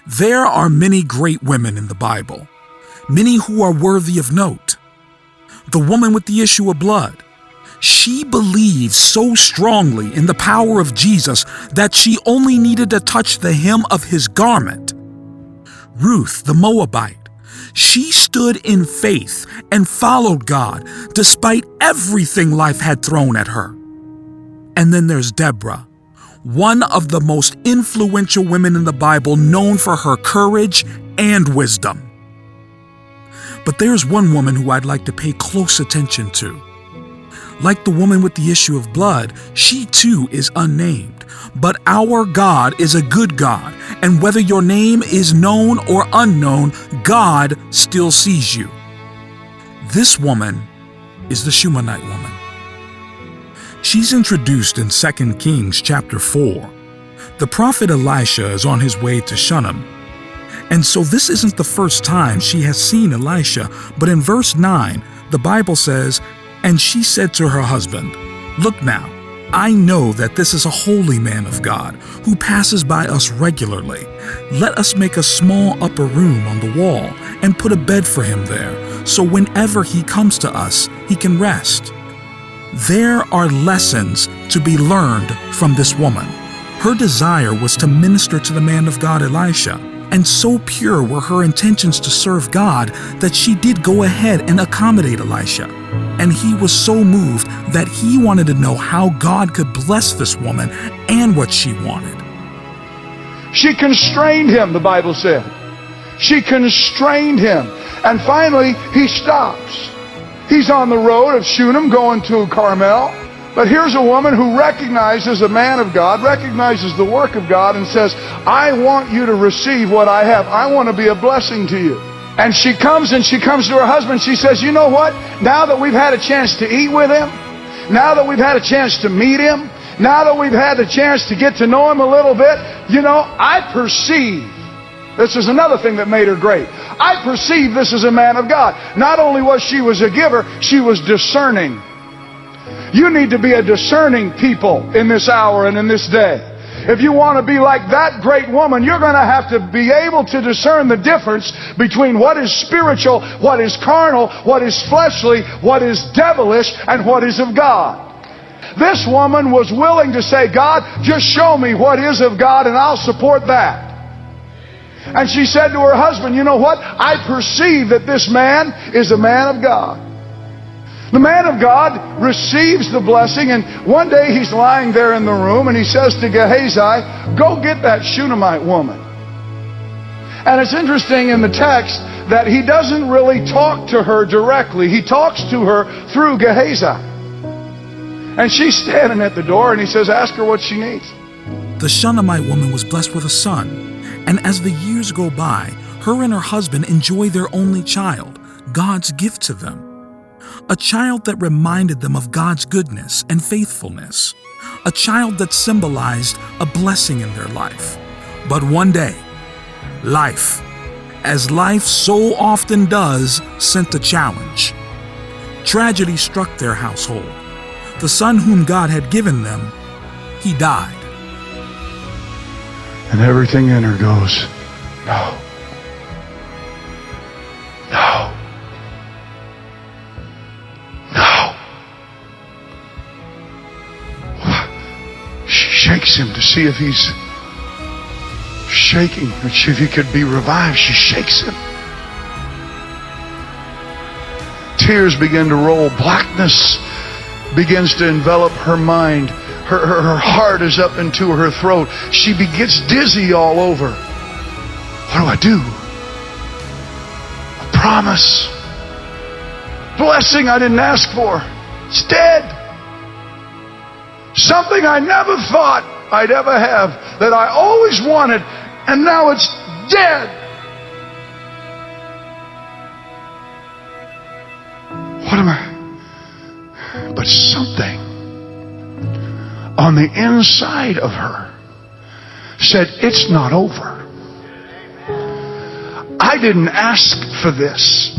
There are many great women in the Bible, many who are worthy of note. The woman with the issue of blood, she believed so strongly in the power of Jesus that she only needed to touch the hem of his garment. Ruth, the Moabite, she stood in faith and followed God despite everything life had thrown at her. And then there's Deborah, one of the most influential women in the Bible, known for her courage and wisdom. But there's one woman who I'd like to pay close attention to. Like the woman with the issue of blood, she too is unnamed. But our God is a good God, and whether your name is known or unknown, God still sees you. This woman is the Shunammite woman. She's introduced in 2 Kings chapter 4. The prophet Elisha is on his way to Shunem. And so this isn't the first time she has seen Elisha, but in verse 9, the Bible says, "And she said to her husband, 'Look now, I know that this is a holy man of God who passes by us regularly. Let us make a small upper room on the wall and put a bed for him there, so whenever he comes to us, he can rest.'" There are lessons to be learned from this woman. Her desire was to minister to the man of God Elisha, and so pure were her intentions to serve God that she did go ahead and accommodate Elisha. And he was so moved that he wanted to know how God could bless this woman and what she wanted. She constrained him, the Bible said. She constrained him. And finally, he stops. He's on the road of Shunem going to Carmel. But here's a woman who recognizes a man of God, recognizes the work of God, and says, "I want you to receive what I have. I want to be a blessing to you." And she comes to her husband. She says, "You know what? Now that we've had a chance to eat with him, now that we've had a chance to meet him, now that we've had a chance to get to know him a little bit, I perceive." This is another thing that made her great. "I perceive this is a man of God." Not only was she a giver, she was discerning. You need to be a discerning people in this hour and in this day. If you want to be like that great woman, you're going to have to be able to discern the difference between what is spiritual, what is carnal, what is fleshly, what is devilish, and what is of God. This woman was willing to say, "God, just show me what is of God and I'll support that." And she said to her husband, "You know what? I perceive that this man is a man of God." The man of God receives the blessing, and one day he's lying there in the room and he says to Gehazi, "Go get that Shunammite woman." And it's interesting in the text that he doesn't really talk to her directly. He talks to her through Gehazi. And she's standing at the door and he says, "Ask her what she needs." The Shunammite woman was blessed with a son, and as the years go by, her and her husband enjoy their only child, God's gift to them. A child that reminded them of God's goodness and faithfulness. A child that symbolized a blessing in their life. But one day, life, as life so often does, sent a challenge. Tragedy struck their household. The son whom God had given them, he died. And everything in her goes, "No. No. No." She shakes him to see if he's shaking, to see if he could be revived. She shakes him. Tears begin to roll. Blackness begins to envelop her mind. Her heart is up into her throat. She gets dizzy all over. What do? A promise. Blessing I didn't ask for. It's dead. Something I never thought I'd ever have, that I always wanted, and now it's dead. What am I? But something on the inside of her said, "It's not over. I didn't ask for this.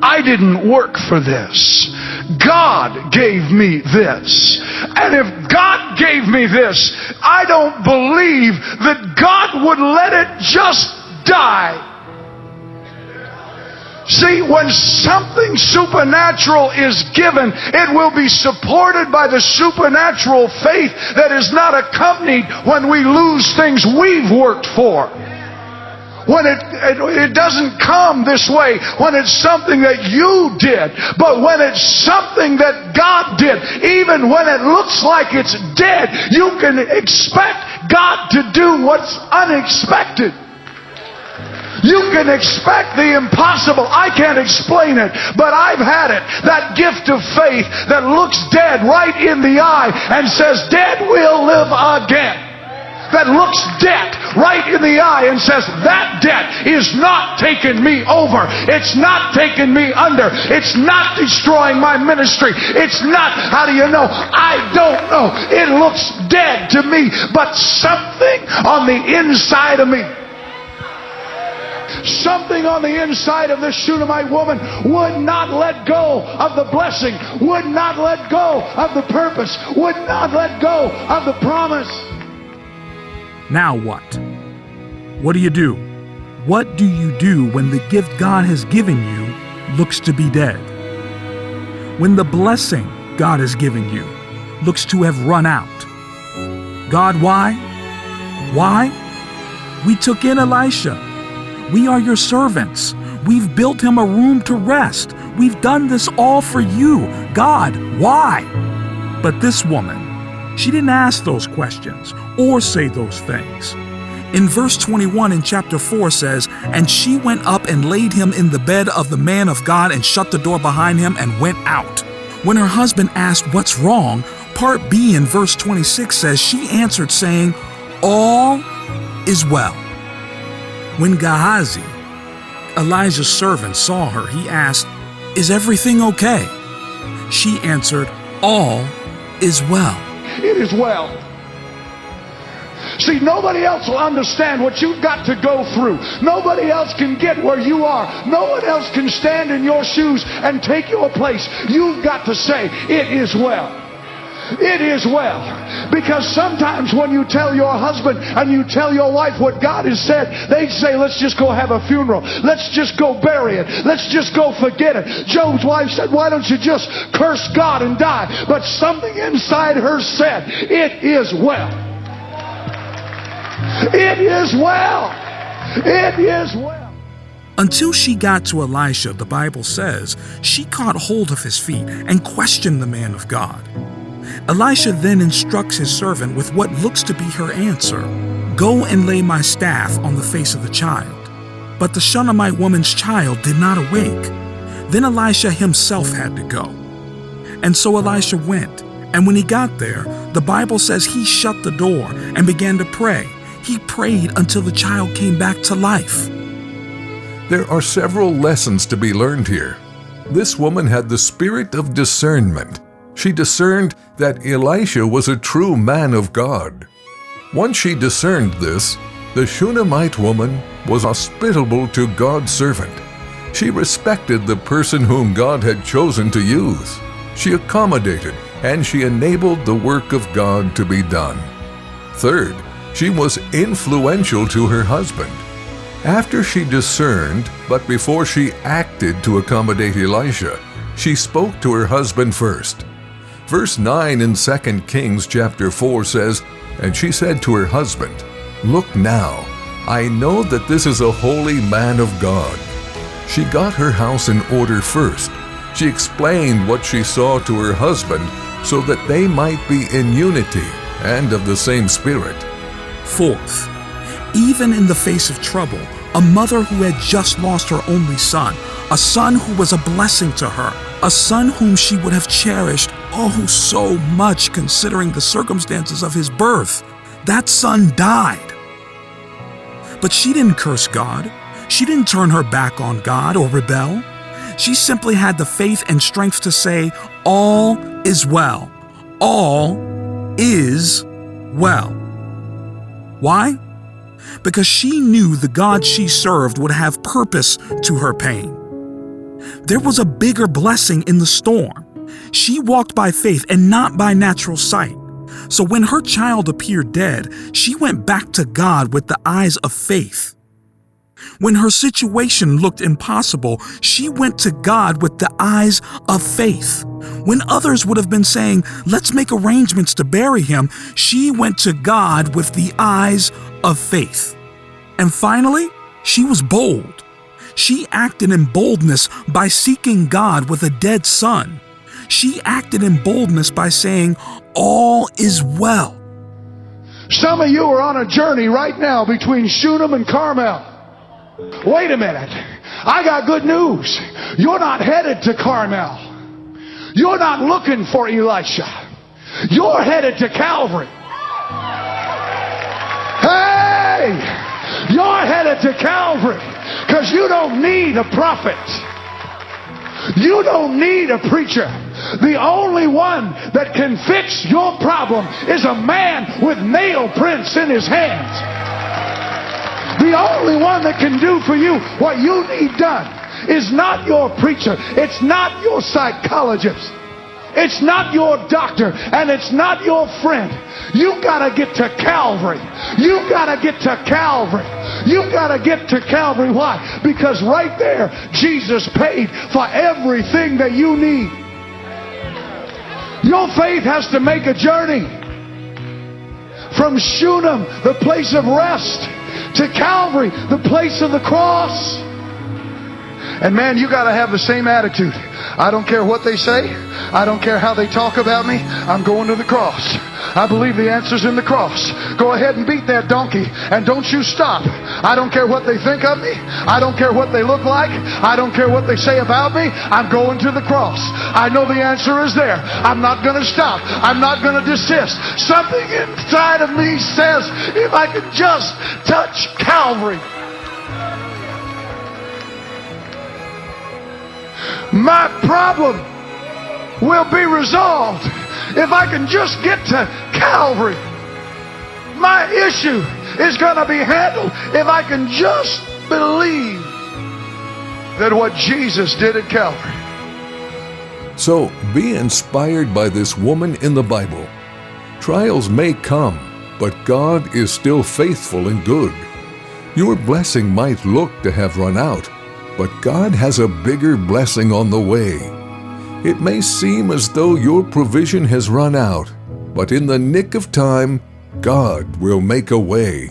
I didn't work for this. God gave me this. And if God God gave me this. I don't believe that God would let it just die. See, when something supernatural is given, it will be supported by the supernatural faith that is not accompanied when we lose things we've worked for. When it doesn't come this way, when it's something that you did, but when it's something that God did, even when it looks like it's dead, you can expect God to do what's unexpected. You can expect the impossible. I can't explain it, but I've had it. That gift of faith that looks dead right in the eye and says, dead will live again. That looks debt right in the eye and says, that debt is not taking me over. It's not taking me under. It's not destroying my ministry. It's not, how do you know? I don't know. It looks dead to me, but something on the inside of me, something on the inside of this Shunammite woman would not let go of the blessing, would not let go of the purpose, would not let go of the promise. Now what? What do you do? What do you do when the gift God has given you looks to be dead? When the blessing God has given you looks to have run out? God, why? Why? We took in Elisha. We are your servants. We've built him a room to rest. We've done this all for you. God, why? But this woman, she didn't ask those questions or say those things. In verse 21 in chapter 4 says, and she went up and laid him in the bed of the man of God and shut the door behind him and went out. When her husband asked what's wrong, part B in verse 26 says she answered saying, all is well. When Gehazi, Elijah's servant, saw her, he asked, is everything okay? She answered, all is well. It is well. See, nobody else will understand what you've got to go through. Nobody else can get where you are. No one else can stand in your shoes and take your place. You've got to say, it is well. It is well. Because sometimes when you tell your husband and you tell your wife what God has said, they say, let's just go have a funeral. Let's just go bury it. Let's just go forget it. Job's wife said, why don't you just curse God and die? But something inside her said, it is well. It is well. It is well. Until she got to Elisha, the Bible says, she caught hold of his feet and questioned the man of God. Elisha then instructs his servant with what looks to be her answer. Go and lay my staff on the face of the child. But the Shunammite woman's child did not awake. Then Elisha himself had to go. And so Elisha went. And when he got there, the Bible says he shut the door and began to pray. He prayed until the child came back to life. There are several lessons to be learned here. This woman had the spirit of discernment. She discerned that Elisha was a true man of God. Once she discerned this, the Shunammite woman was hospitable to God's servant. She respected the person whom God had chosen to use. She accommodated and she enabled the work of God to be done. Third, she was influential to her husband. After she discerned, but before she acted to accommodate Elisha, she spoke to her husband first. Verse 9 in 2 Kings chapter 4 says, and she said to her husband, look now, I know that this is a holy man of God. She got her house in order first. She explained what she saw to her husband so that they might be in unity and of the same spirit. Fourth, even in the face of trouble, a mother who had just lost her only son, a son who was a blessing to her, a son whom she would have cherished oh so much considering the circumstances of his birth, that son died. But she didn't curse God. She didn't turn her back on God or rebel. She simply had the faith and strength to say, all is well. All is well. Why? Because she knew the God she served would have purpose to her pain. There was a bigger blessing in the storm. She walked by faith and not by natural sight. So when her child appeared dead, she went back to God with the eyes of faith. When her situation looked impossible, she went to God with the eyes of faith. When others would have been saying, let's make arrangements to bury him, she went to God with the eyes of faith. And finally, she was bold. She acted in boldness by seeking God with a dead son. She acted in boldness by saying, all is well. Some of you are on a journey right now between Shunem and Carmel. Wait a minute. I got good news. You're not headed to Carmel. You're not looking for Elisha. You're headed to Calvary. Hey! You're headed to Calvary because you don't need a prophet. You don't need a preacher. The only one that can fix your problem is a man with nail prints in his hands. The only one that can do for you what you need done is not your preacher. It's not your psychologist. It's not your doctor. And it's not your friend. You gotta get to Calvary. You gotta get to Calvary. You gotta get to Calvary. Why? Because right there, Jesus paid for everything that you need. Your faith has to make a journey from Shunem, the place of rest, to Calvary, the place of the cross. And man, you got to have the same attitude. I don't care what they say. I don't care how they talk about me. I'm going to the cross. I believe the answer's in the cross. Go ahead and beat that donkey, and don't you stop. I don't care what they think of me. I don't care what they look like. I don't care what they say about me. I'm going to the cross. I know the answer is there. I'm not going to stop. I'm not going to desist. Something inside of me says, if I could just touch Calvary, my problem will be resolved. If I can just get to Calvary, my issue is going to be handled. If I can just believe that what Jesus did at Calvary. So be inspired by this woman in the Bible. Trials may come, but God is still faithful and good. Your blessing might look to have run out, but God has a bigger blessing on the way. It may seem as though your provision has run out, but in the nick of time, God will make a way.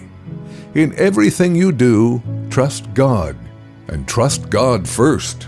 In everything you do, trust God, and trust God first.